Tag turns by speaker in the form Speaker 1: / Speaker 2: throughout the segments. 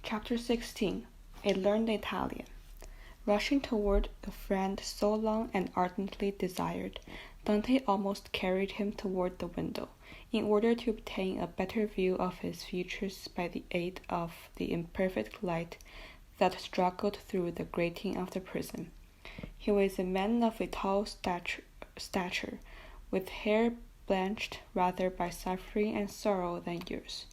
Speaker 1: Chapter 16. A Learned Italian. Rushing toward the friend so long and ardently desired, Dante almost carried him toward the window, in order to obtain a better view of his features by the aid of the imperfect light that struggled through the grating of the prison. He was a man of a tall stature, with hair blanched rather by suffering and sorrow than years,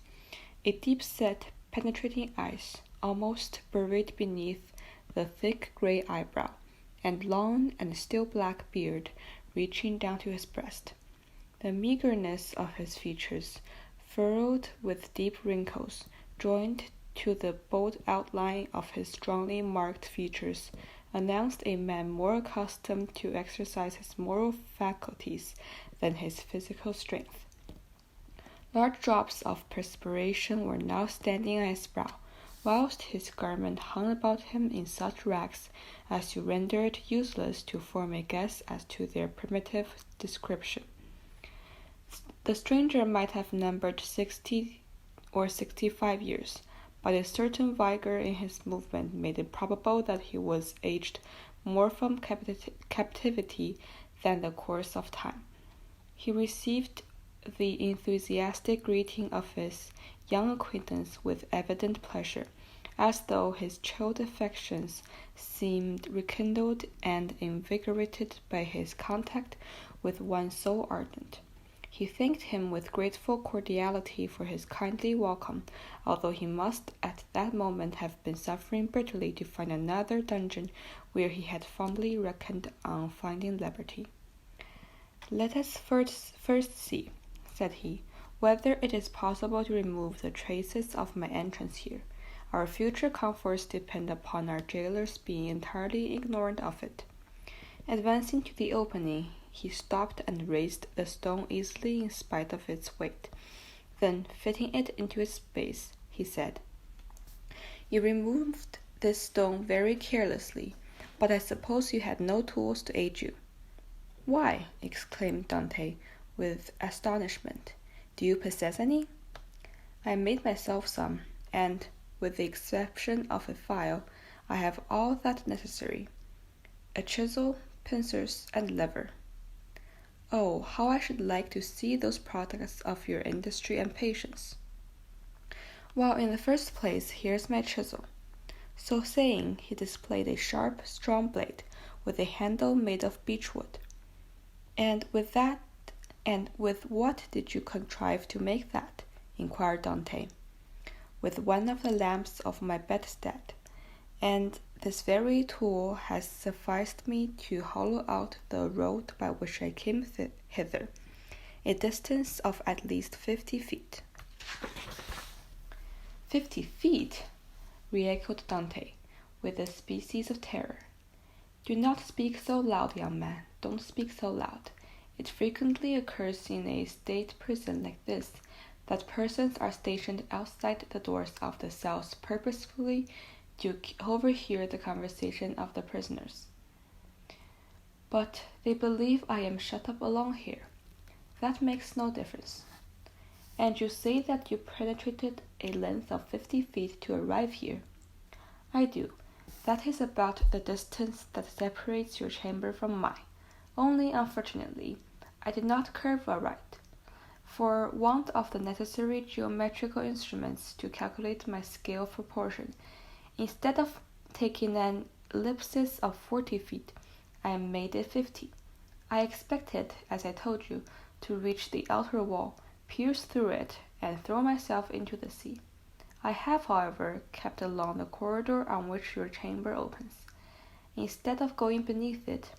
Speaker 1: a deep-set, penetrating eyes, almost buried beneath the thick gray eyebrow, and long and still black beard reaching down to his breast. The meagerness of his features, furrowed with deep wrinkles, joined to the bold outline of his strongly marked features, announced a man more accustomed to exercise his moral faculties than his physical strength. Large drops of perspiration were now standing on his brow, whilst his garment hung about him in such rags as to render it useless to form a guess as to their primitive description. The stranger might have numbered 60 or 65 years, but a certain vigor in his movement made it probable that he was aged more from captivity than the course of time. He received the enthusiastic greeting of his young acquaintance with evident pleasure, as though his chilled affections seemed rekindled and invigorated by his contact with one so ardent. He thanked him with grateful cordiality for his kindly welcome, although he must at that moment have been suffering bitterly to find another dungeon where he had fondly reckoned on finding liberty. "Let us first see," said he, "whether it is possible to remove the traces of my entrance here. Our future comforts depend upon our jailers being entirely ignorant of it." Advancing to the opening, he stopped and raised the stone easily in spite of its weight. Then, fitting it into its base, he said, "You removed this stone very carelessly, but I suppose you had no tools to aid you." "Why," exclaimed Dante, with astonishment, "do you possess any?" "I made myself some, and, with the exception of a file, I have all that necessary: a chisel, pincers, and lever." "Oh, how I should like to see those products of your industry and patience." "Well, in the first place, here's my chisel." So saying, he displayed a sharp, strong blade, with a handle made of beechwood. And with what did you contrive to make that?" inquired Dante. "With one of the lamps of my bedstead, and this very tool has sufficed me to hollow out the road by which I came hither, a distance of at least 50 feet. 50 feet? Re-echoed Dante, with a species of terror. "Do not speak so loud, young man, don't speak so loud. It frequently occurs in a state prison like this that persons are stationed outside the doors of the cells purposefully to overhear the conversation of the prisoners. But they believe I am shut up alone here. That makes no difference. And you say that you penetrated a length of 50 feet to arrive here?" "I do. That is about the distance that separates your chamber from mine. Only, unfortunately, I did not curve aright, for want of the necessary geometrical instruments to calculate my scale of proportion. Instead of taking an ellipsis of 40 feet, I made it 50. I expected, as I told you, to reach the outer wall, pierce through it, and throw myself into the sea. I have, however, kept along the corridor on which your chamber opens, instead of going beneath it.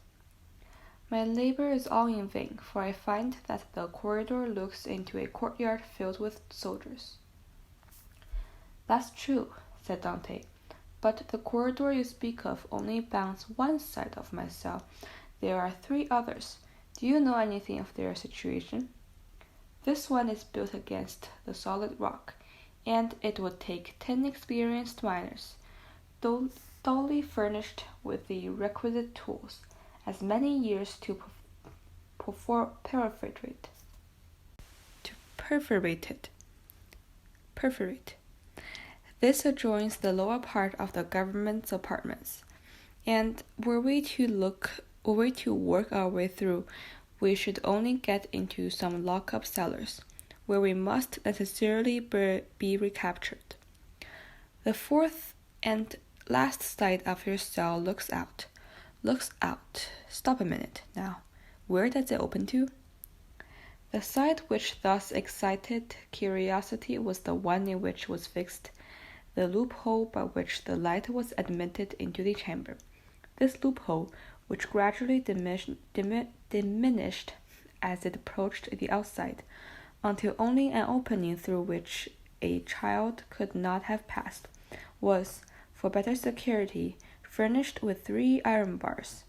Speaker 1: My labor is all in vain, for I find that the corridor looks into a courtyard filled with soldiers." "That's true," said Dante, "but the corridor you speak of only bounds one side of my cell. There are 3 others. Do you know anything of their situation?" "This one is built against the solid rock, and it would take 10 experienced miners, duly furnished with the requisite tools, as many years to perforate it. This adjoins the lower part of the government's apartments, and were we to work our way through, we should only get into some lock-up cellars, where we must necessarily be recaptured. The fourth and last side of your cell looks out. Stop a minute, now. Where does it open to? The side which thus excited curiosity was the one in which was fixed the loophole by which the light was admitted into the chamber. This loophole, which gradually diminished as it approached the outside, until only an opening through which a child could not have passed, was, for better security, furnished with 3 iron bars,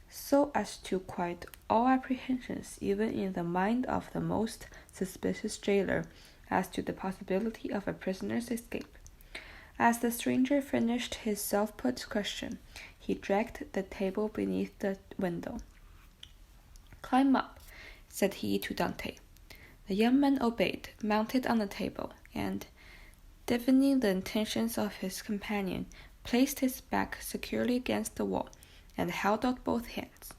Speaker 1: so as to quiet all apprehensions even in the mind of the most suspicious jailer as to the possibility of a prisoner's escape. As the stranger finished his self-put question, he dragged the table beneath the window. "Climb up," said he to Dante. The young man obeyed, mounted on the table, and, divining the intentions of his companion, placed his back securely against the wall, and held out both hands.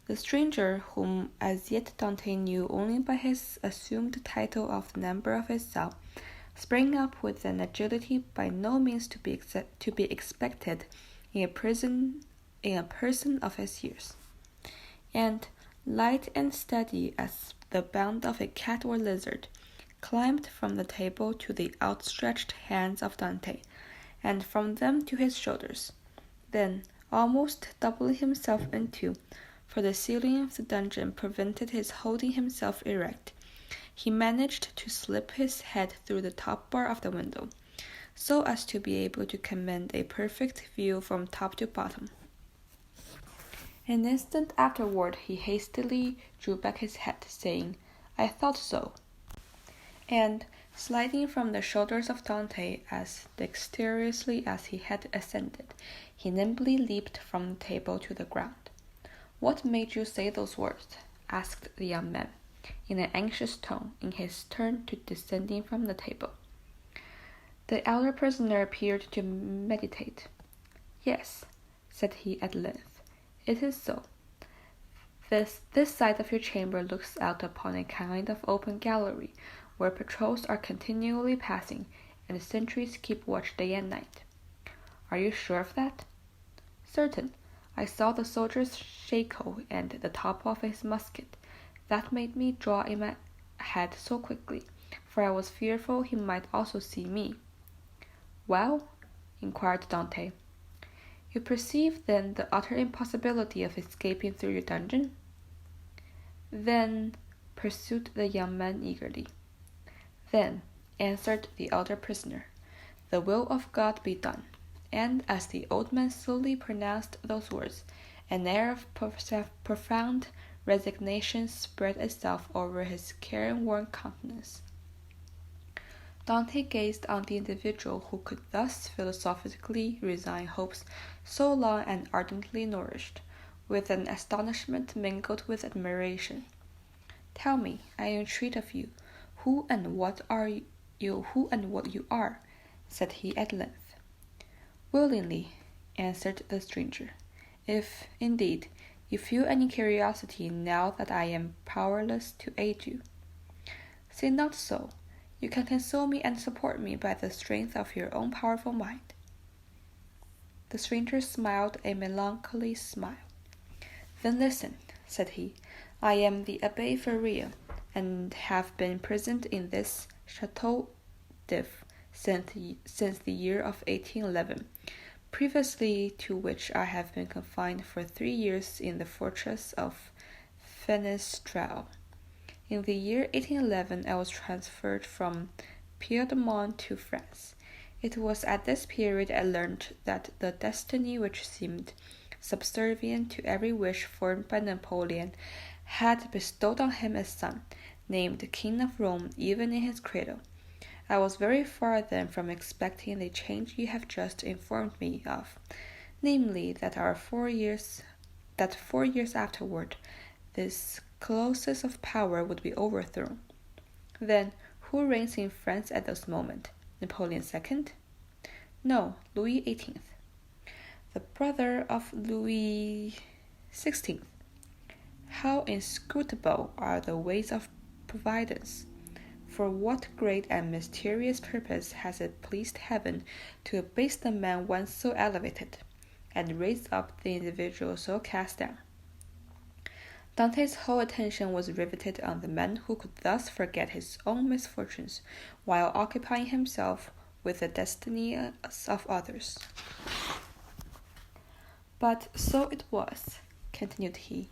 Speaker 1: The stranger, whom as yet Dante knew only by his assumed title of the number of his cell, sprang up with an agility by no means to be expected in a person of his years, and, light and steady as the bound of a cat or lizard, climbed from the table to the outstretched hands of Dante, and from them to his shoulders. Then, almost doubling himself in two, for the ceiling of the dungeon prevented his holding himself erect, he managed to slip his head through the top bar of the window, so as to be able to command a perfect view from top to bottom. An instant afterward he hastily drew back his head, saying, "I thought so," and, sliding from the shoulders of Dante as dexterously as he had ascended, he nimbly leaped from the table to the ground. "What made you say those words?" asked the young man, in an anxious tone, in his turn to descending from the table. The elder prisoner appeared to meditate. "Yes," said he at length, "it is so. This side of your chamber looks out upon a kind of open gallery, where patrols are continually passing, and sentries keep watch day and night." "Are you sure of that?" "Certain. I saw the soldier's shako and the top of his musket. That made me draw in my head so quickly, for I was fearful he might also see me." "Well?" inquired Dante. "You perceive, then, the utter impossibility of escaping through your dungeon?" "Then," pursued the young man eagerly, "then," answered the elder prisoner, "the will of God be done." And as the old man slowly pronounced those words, an air of profound resignation spread itself over his careworn countenance. Dante gazed on the individual who could thus philosophically resign hopes so long and ardently nourished, with an astonishment mingled with admiration. "Tell me, I entreat of you, who and what you are," said he at length. "Willingly," answered the stranger, "if, indeed, you feel any curiosity now that I am powerless to aid you." "Say not so. You can console me and support me by the strength of your own powerful mind." The stranger smiled a melancholy smile. "Then listen," said he. "I am the Abbé Faria, and have been imprisoned in this Château d'If since the year of 1811, previously to which I have been confined for 3 years in the fortress of Fenestrelle. In the year 1811 I was transferred from Piedmont to France. It was at this period I learned that the destiny which seemed subservient to every wish formed by Napoleon had bestowed on him a son, named King of Rome even in his cradle. I was very far then from expecting the change you have just informed me of, namely that 4 years afterward this colossus of power would be overthrown. Then, who reigns in France at this moment? Napoleon II? No, Louis XVIII. The brother of Louis XVI. How inscrutable are the ways of Providence! For what great and mysterious purpose has it pleased Heaven to abase the man once so elevated, and raise up the individual so cast down? Dante's whole attention was riveted on the man who could thus forget his own misfortunes while occupying himself with the destinies of others. But so it was, continued he.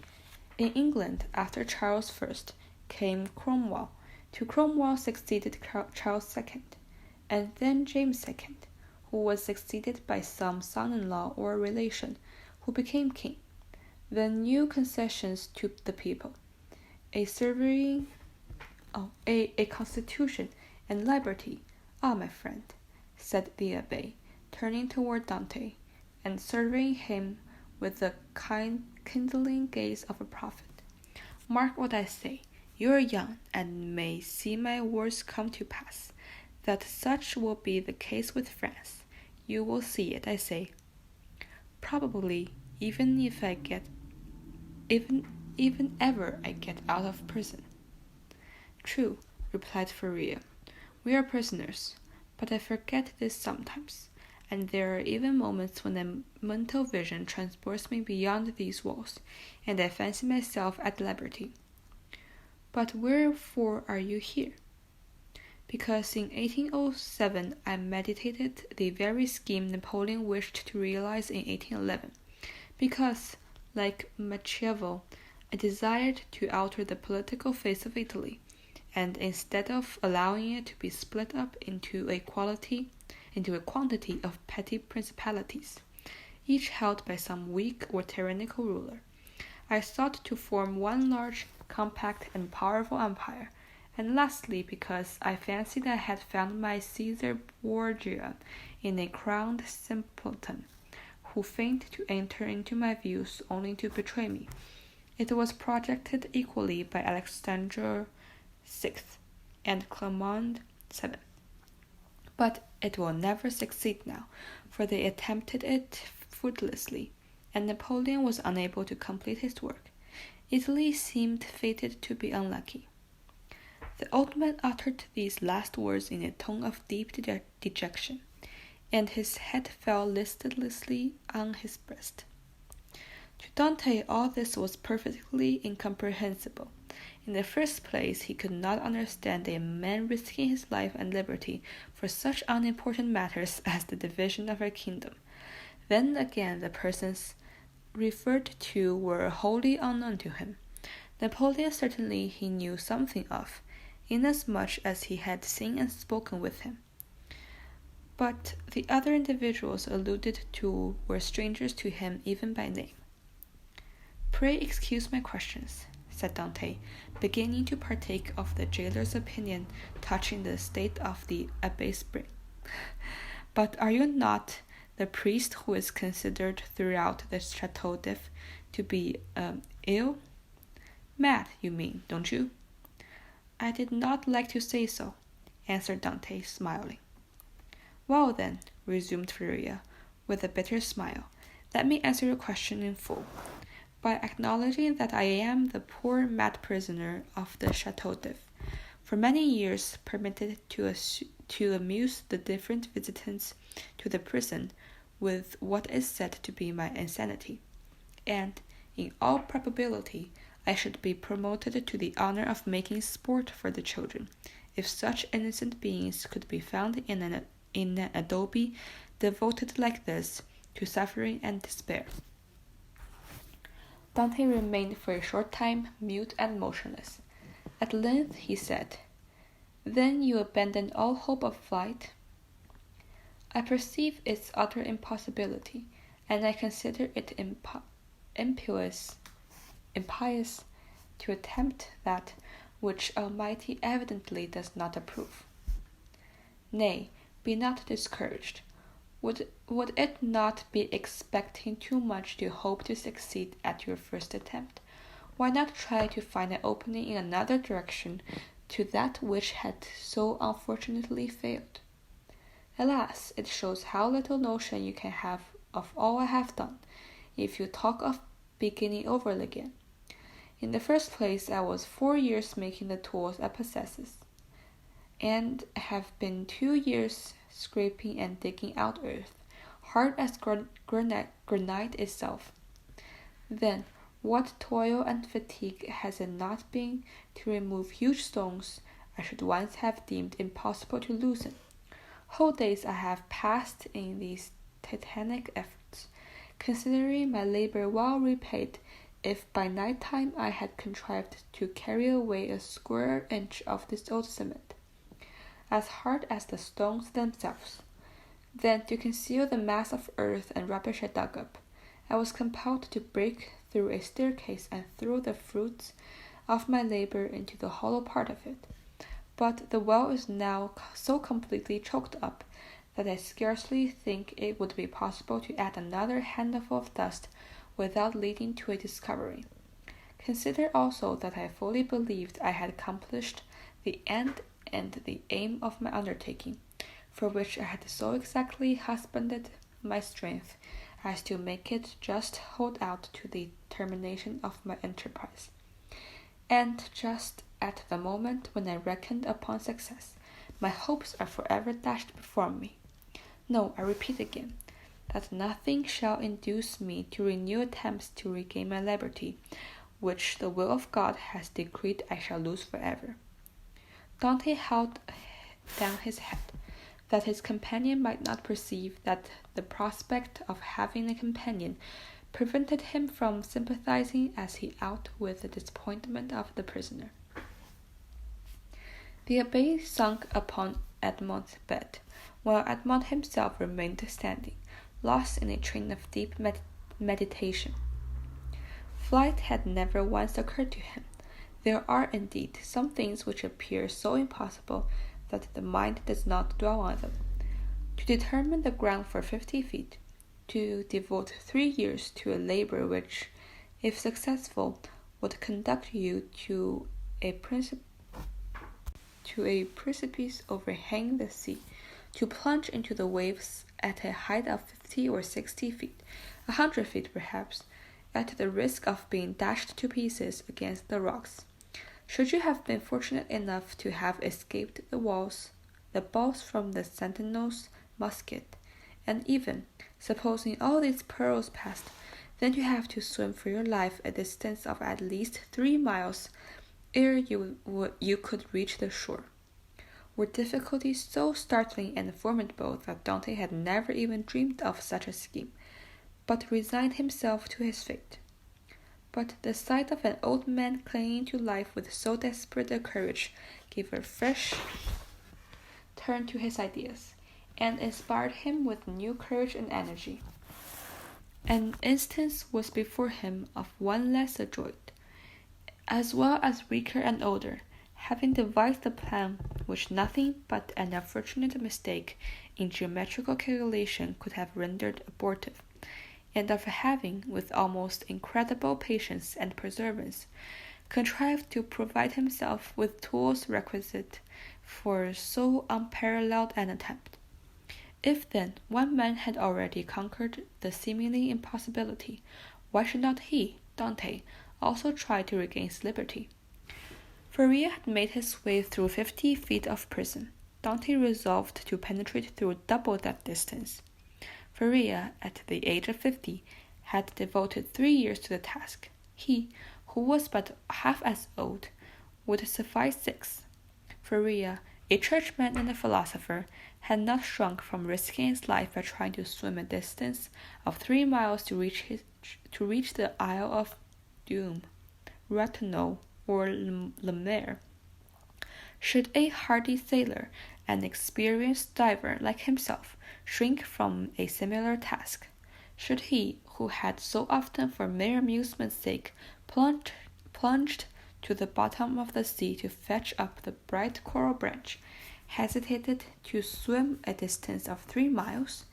Speaker 1: In England, after Charles I, came Cromwell. To Cromwell succeeded Charles II, and then James II, who was succeeded by some son-in-law or relation, who became king. Then new concessions to the people, a constitution and liberty. Ah, my friend, said the abbé, turning toward Dante, and surveying him with the kindling gaze of a prophet. Mark what I say. You are young, and may see my words come to pass. That such will be the case with France. You will see it, I say. Probably, even ever I get out of prison. True, replied Faria. We are prisoners, but I forget this sometimes, and there are even moments when a mental vision transports me beyond these walls, and I fancy myself at liberty. But wherefore are you here? Because in 1807 I meditated the very scheme Napoleon wished to realize in 1811. Because, like Machiavel, I desired to alter the political face of Italy, and instead of allowing it to be split up into a quantity of petty principalities, each held by some weak or tyrannical ruler, I sought to form one large, compact, and powerful empire. And lastly, because I fancied I had found my Caesar Borgia in a crowned simpleton, who feigned to enter into my views only to betray me. It was projected equally by Alexandre VI and Clement VII. But it will never succeed now, for they attempted it fruitlessly, and Napoleon was unable to complete his work. Italy seemed fated to be unlucky. The old man uttered these last words in a tone of deep dejection, and his head fell listlessly on his breast. To Dante all this was perfectly incomprehensible. In the first place, he could not understand a man risking his life and liberty for such unimportant matters as the division of a kingdom. Then again, the persons referred to were wholly unknown to him. Napoleon certainly he knew something of, inasmuch as he had seen and spoken with him. But the other individuals alluded to were strangers to him even by name. Pray excuse my questions, said Dante, beginning to partake of the jailer's opinion touching the state of the abbé's brain. But are you not the priest who is considered throughout the Chateau d'If to be ill? Mad, you mean, don't you? I did not like to say so, answered Dante, smiling. Well then, resumed Faria, with a bitter smile, let me answer your question in full. By acknowledging that I am the poor mad prisoner of the Chateau d'If, for many years permitted to amuse the different visitants to the prison with what is said to be my insanity, and, in all probability, I should be promoted to the honor of making sport for the children, if such innocent beings could be found in an adobe devoted like this to suffering and despair. Dante remained for a short time mute and motionless. At length he said, Then you abandon all hope of flight? I perceive its utter impossibility, and I consider it impious to attempt that which Almighty evidently does not approve. Nay, be not discouraged. Would it not be expecting too much to hope to succeed at your first attempt? Why not try to find an opening in another direction to that which had so unfortunately failed? Alas, it shows how little notion you can have of all I have done, if you talk of beginning over again. In the first place, I was 4 years making the tools I possess, and have been 2 years scraping and digging out earth, hard as granite itself. Then, what toil and fatigue has it not been to remove huge stones I should once have deemed impossible to loosen? Whole days I have passed in these titanic efforts, considering my labor well repaid if by night time I had contrived to carry away a square inch of this old cement, as hard as the stones themselves. Then, to conceal the mass of earth and rubbish I dug up, I was compelled to break through a staircase and throw the fruits of my labor into the hollow part of it. But the well is now so completely choked up that I scarcely think it would be possible to add another handful of dust without leading to a discovery. Consider also that I fully believed I had accomplished the end and the aim of my undertaking, for which I had so exactly husbanded my strength as to make it just hold out to the termination of my enterprise. And just at the moment when I reckoned upon success, my hopes are forever dashed before me. No, I repeat again, that nothing shall induce me to renew attempts to regain my liberty, which the will of God has decreed I shall lose forever. Dante held down his head, that his companion might not perceive that the prospect of having a companion prevented him from sympathizing as he ought with the disappointment of the prisoner. The abbé sunk upon Edmond's bed, while Edmond himself remained standing, lost in a train of deep meditation. Flight had never once occurred to him. There are, indeed, some things which appear so impossible that the mind does not dwell on them. To determine the ground for 50 feet, to devote 3 years to a labor which, if successful, would conduct you to a precipice overhanging the sea, to plunge into the waves at a height of 50 or 60 feet, 100 feet perhaps, at the risk of being dashed to pieces against the rocks. Should you have been fortunate enough to have escaped the balls from the sentinel's musket, and even, supposing all these perils passed, then you have to swim for your life a distance of at least 3 miles ere you could reach the shore, were difficulties so startling and formidable that Dante had never even dreamed of such a scheme, but resigned himself to his fate. But the sight of an old man clinging to life with so desperate a courage gave a fresh turn to his ideas, and inspired him with new courage and energy. An instance was before him of one less adroit, as well as weaker and older, having devised a plan which nothing but an unfortunate mistake in geometrical calculation could have rendered abortive, and of having, with almost incredible patience and perseverance, contrived to provide himself with tools requisite for so unparalleled an attempt. If, then, one man had already conquered the seemingly impossibility, why should not he, Dante, also try to regain his liberty? Faria had made his way through 50 feet of prison. Dante resolved to penetrate through double that distance. Faria, at the age of 50, had devoted 3 years to the task. He, who was but half as old, would suffice 6. Faria, a churchman and a philosopher, had not shrunk from risking his life by trying to swim a distance of 3 miles to reach the Isle of Dumas, Ratonneau, or Le Maire. Should a hardy sailor, an experienced diver like himself, shrink from a similar task? Should he, who had so often for mere amusement's sake plunged to the bottom of the sea to fetch up the bright coral branch, hesitated to swim a distance of 3 miles?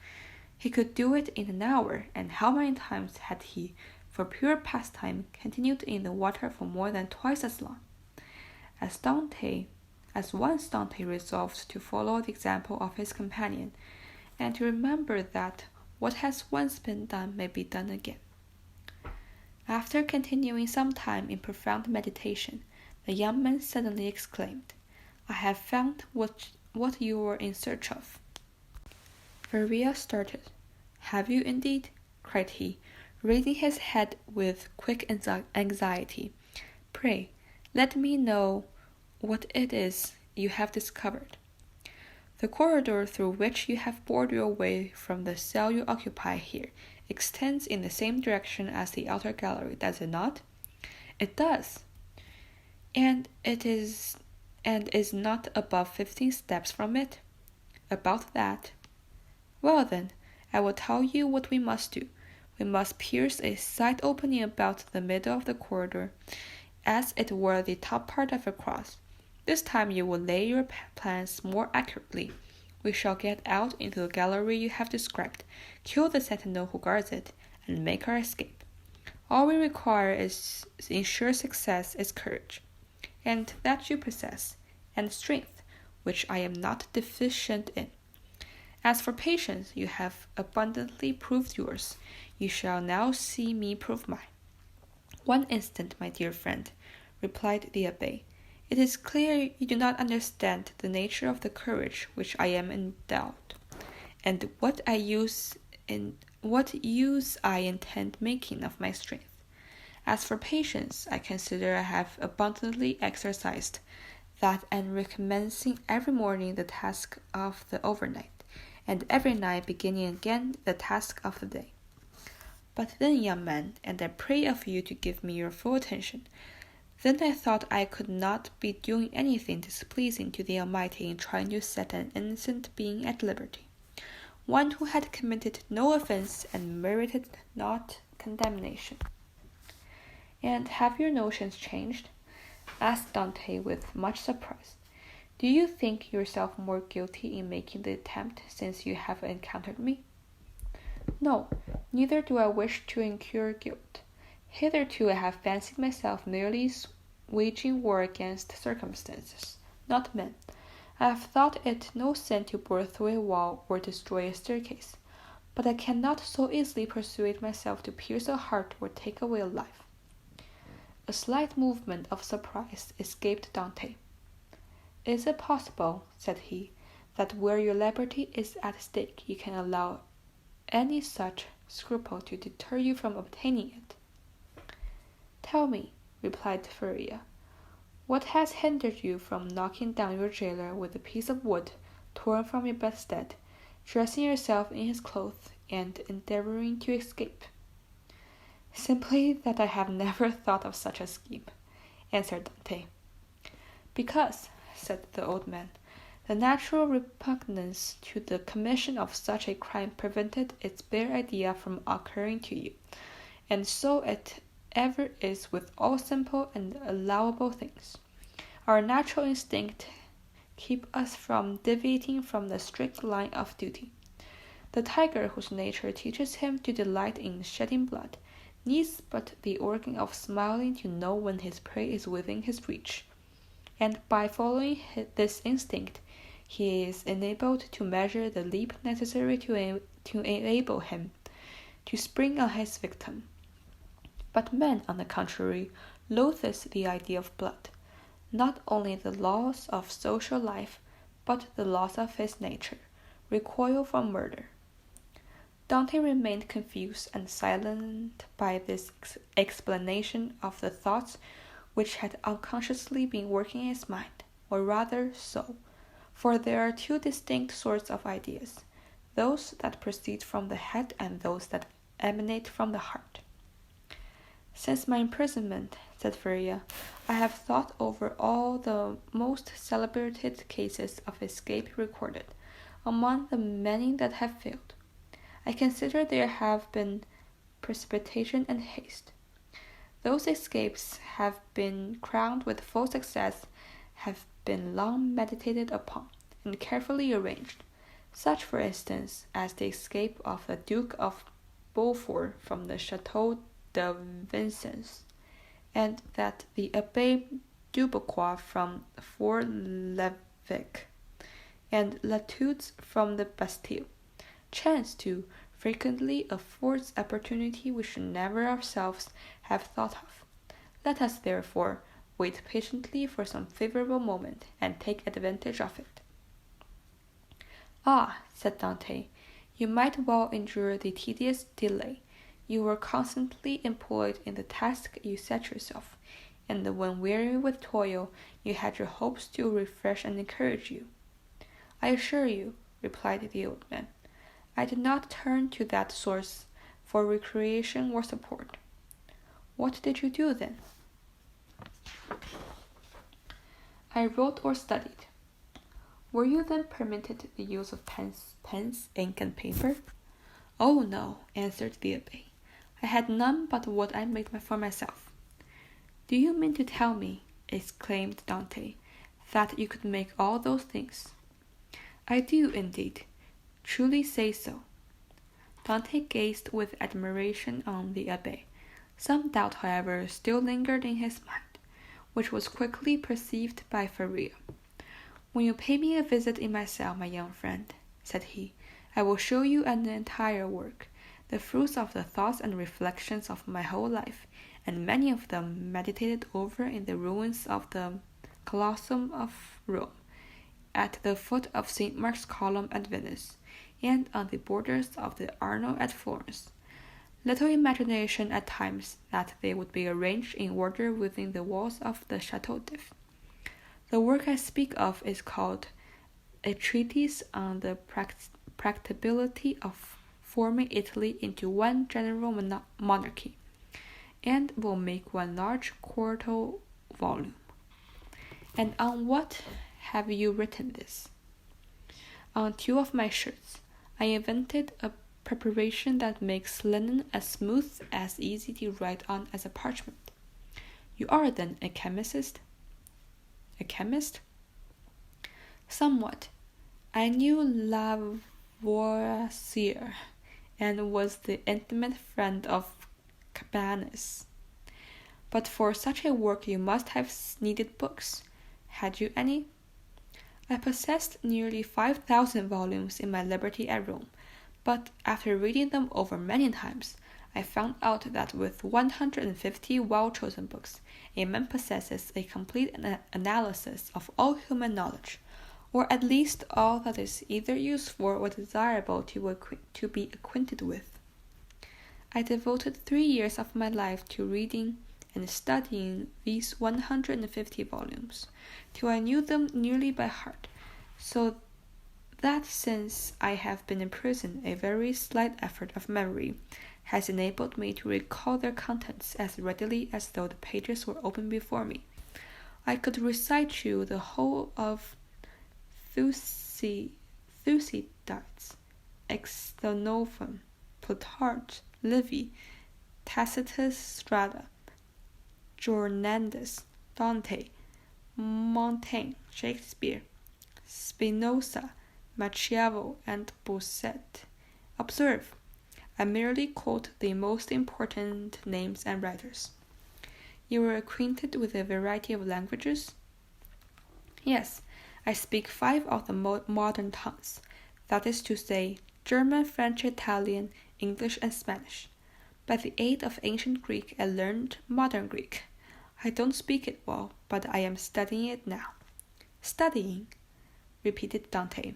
Speaker 1: He could do it in an hour, and how many times had he, for pure pastime, continued in the water for more than twice as long? As once Dante resolved to follow the example of his companion, and to remember that what has once been done may be done again. After continuing some time in profound meditation, the young man suddenly exclaimed, "I have found what you were in search of." Faria started. "Have you indeed?" cried he, raising his head with quick anxiety. "Pray, let me know what it is you have discovered." "The corridor through which you have bored your way from the cell you occupy here extends in the same direction as the outer gallery, does it not?" "It does." "And is not above 15 steps from it?" "About that." "Well then, I will tell you what we must do. We must pierce a side opening about the middle of the corridor, as it were the top part of a cross. This time you will lay your plans more accurately. We shall get out into the gallery you have described, kill the sentinel who guards it, and make our escape. All we require is ensure success is courage, and that you possess, and strength, which I am not deficient in. As for patience, you have abundantly proved yours. You shall now see me prove mine." "One instant, my dear friend," replied the Abbé. "It is clear you do not understand the nature of the courage which I am endowed, and what use I intend making of my strength. As for patience, I consider I have abundantly exercised that, and recommencing every morning the task of the overnight, and every night beginning again the task of the day. But then, young man, and I pray of you to give me your full attention, then I thought I could not be doing anything displeasing to the Almighty in trying to set an innocent being at liberty, one who had committed no offense and merited not condemnation." "And have your notions changed?" asked Dante with much surprise. "Do you think yourself more guilty in making the attempt since you have encountered me?" "No, neither do I wish to incur guilt. Hitherto I have fancied myself merely waging war against circumstances, not men. I have thought it no sin to bore through a wall or destroy a staircase, but I cannot so easily persuade myself to pierce a heart or take away a life." A slight movement of surprise escaped Dante. "Is it possible," said he, "that where your liberty is at stake you can allow any such scruple to deter you from obtaining it?" "Tell me," replied Faria, "what has hindered you from knocking down your jailer with a piece of wood torn from your bedstead, dressing yourself in his clothes, and endeavoring to escape?" "Simply that I have never thought of such a scheme," answered Dante. "Because," said the old man, "the natural repugnance to the commission of such a crime prevented its bare idea from occurring to you, and so it ever is with all simple and allowable things. Our natural instinct keep us from deviating from the strict line of duty. The tiger, whose nature teaches him to delight in shedding blood, needs but the organ of smiling to know when his prey is within his reach, and by following this instinct he is enabled to measure the leap necessary to enable him to spring on his victim. But man, on the contrary, loathes the idea of blood, not only the laws of social life, but the laws of his nature, recoil from murder." Dante remained confused and silent by this explanation of the thoughts which had unconsciously been working in his mind, or rather so, for there are two distinct sorts of ideas, those that proceed from the head and those that emanate from the heart. "Since my imprisonment," said Faria, "I have thought over all the most celebrated cases of escape recorded, among the many that have failed. I consider there have been precipitation and haste. Those escapes have been crowned with full success, have been long meditated upon, and carefully arranged, such for instance as the escape of the Duke of Beaufort from the Chateau de Vincennes, and that the Abbé Dubois from Fort l'Evêque, and Latouts from the Bastille. Chance, too, frequently affords opportunity we should never ourselves have thought of. Let us, therefore, wait patiently for some favorable moment, and take advantage of it. Ah, said Dante, you might well endure the tedious delay. You were constantly employed in the task you set yourself, and when weary with toil, you had your hopes to refresh and encourage you. I assure you, replied the old man, I did not turn to that source for recreation or support. What did you do then? I wrote or studied. Were you then permitted the use of pens, ink, and paper? Oh no, answered the abbé. I had none but what I made for myself. Do you mean to tell me, exclaimed Dante, that you could make all those things? I do, indeed. Truly say so. Dante gazed with admiration on the abbé. Some doubt, however, still lingered in his mind, which was quickly perceived by Faria. When you pay me a visit in my cell, my young friend, said he, I will show you an entire work, the fruits of the thoughts and reflections of my whole life, and many of them meditated over in the ruins of the Colosseum of Rome, at the foot of St. Mark's Column at Venice, and on the borders of the Arno at Florence. Little imagination at times that they would be arranged in order within the walls of the Chateau d'If. The work I speak of is called A Treatise on the Practicability of Forming Italy into One General Monarchy, and will make one large quarto volume. And on what have you written this? On 2 of my shirts. I invented a preparation that makes linen as smooth as easy to write on as a parchment. You are then a chemist? A chemist? Somewhat. I knew Lavoisier, and was the intimate friend of Cabanis. But for such a work you must have needed books. Had you any? I possessed nearly 5,000 volumes in my liberty at Rome, but after reading them over many times, I found out that with 150 well-chosen books, a man possesses a complete analysis of all human knowledge, or at least all that is either useful or desirable to be acquainted with. I devoted 3 years of my life to reading and studying these 150 volumes, till I knew them nearly by heart, so that since I have been in prison, a very slight effort of memory has enabled me to recall their contents as readily as though the pages were open before me. I could recite you the whole of Thucydides, Xenophon, Plutarch, Livy, Tacitus, Strada, Jornandus, Dante, Montaigne, Shakespeare, Spinoza, Machiavelli, and Bossuet. Observe, I merely quote the most important names and writers. You are acquainted with a variety of languages? Yes, I speak 5 of the modern tongues, that is to say, German, French, Italian, English, and Spanish. By the aid of ancient Greek, I learned modern Greek. I don't speak it well, but I am studying it now. Studying? Repeated Dante.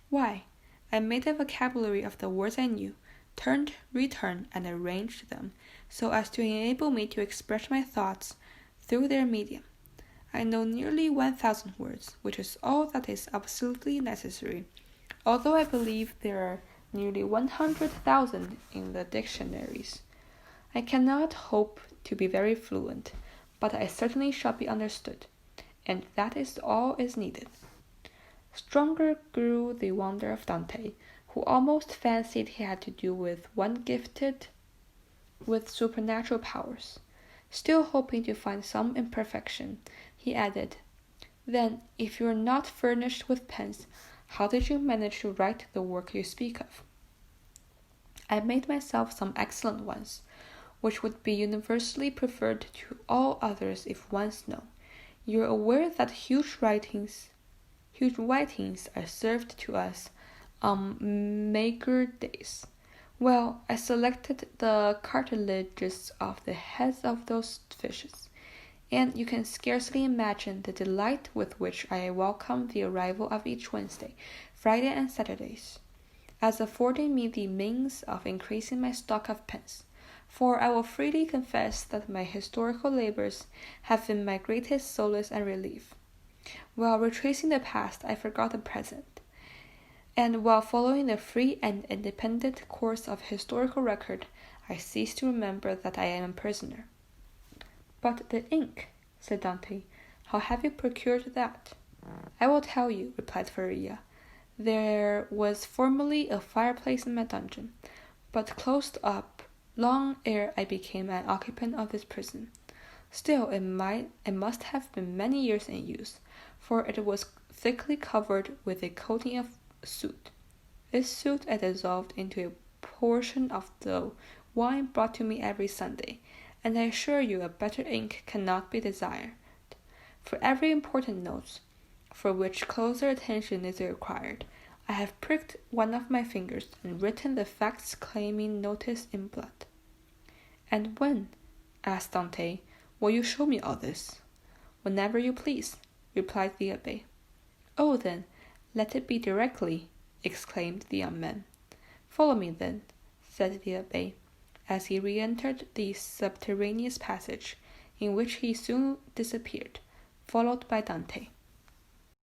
Speaker 1: Why, I made a vocabulary of the words I knew, turned, returned, and arranged them, so as to enable me to express my thoughts through their medium. I know nearly 1,000 words, which is all that is absolutely necessary, although I believe there are nearly 100,000 in the dictionaries. I cannot hope to be very fluent, but I certainly shall be understood, and that is all is needed. Stronger grew the wonder of Dante, who almost fancied he had to do with one gifted with supernatural powers. Still hoping to find some imperfection, he added, Then, if you are not furnished with pens, how did you manage to write the work you speak of? I made myself some excellent ones, which would be universally preferred to all others if once known. You are aware that huge writings are served to us maker days. Well, I selected the cartilages of the heads of those fishes, and you can scarcely imagine the delight with which I welcomed the arrival of each Wednesday, Friday, and Saturdays, as affording me the means of increasing my stock of pence. For I will freely confess that my historical labors have been my greatest solace and relief. While retracing the past, I forgot the present, and while following the free and independent course of historical record, I ceased to remember that I am a prisoner. But the ink, said Dante, how have you procured that? I will tell you, replied Faria. There was formerly a fireplace in my dungeon, but closed up long ere I became an occupant of this prison. Still, it must have been many years in use, for it was thickly covered with a coating of soot. This soot I dissolved into a portion of the wine brought to me every Sunday, and I assure you a better ink cannot be desired. For every important note, for which closer attention is required, I have pricked one of my fingers and written the facts claiming notice in blood. And when, asked Dante, will you show me all this? Whenever you please, replied the abbé. Oh, then, let it be directly, exclaimed the young man. Follow me, then, said the abbé, as he re-entered the subterraneous passage, in which he soon disappeared, followed by Dante.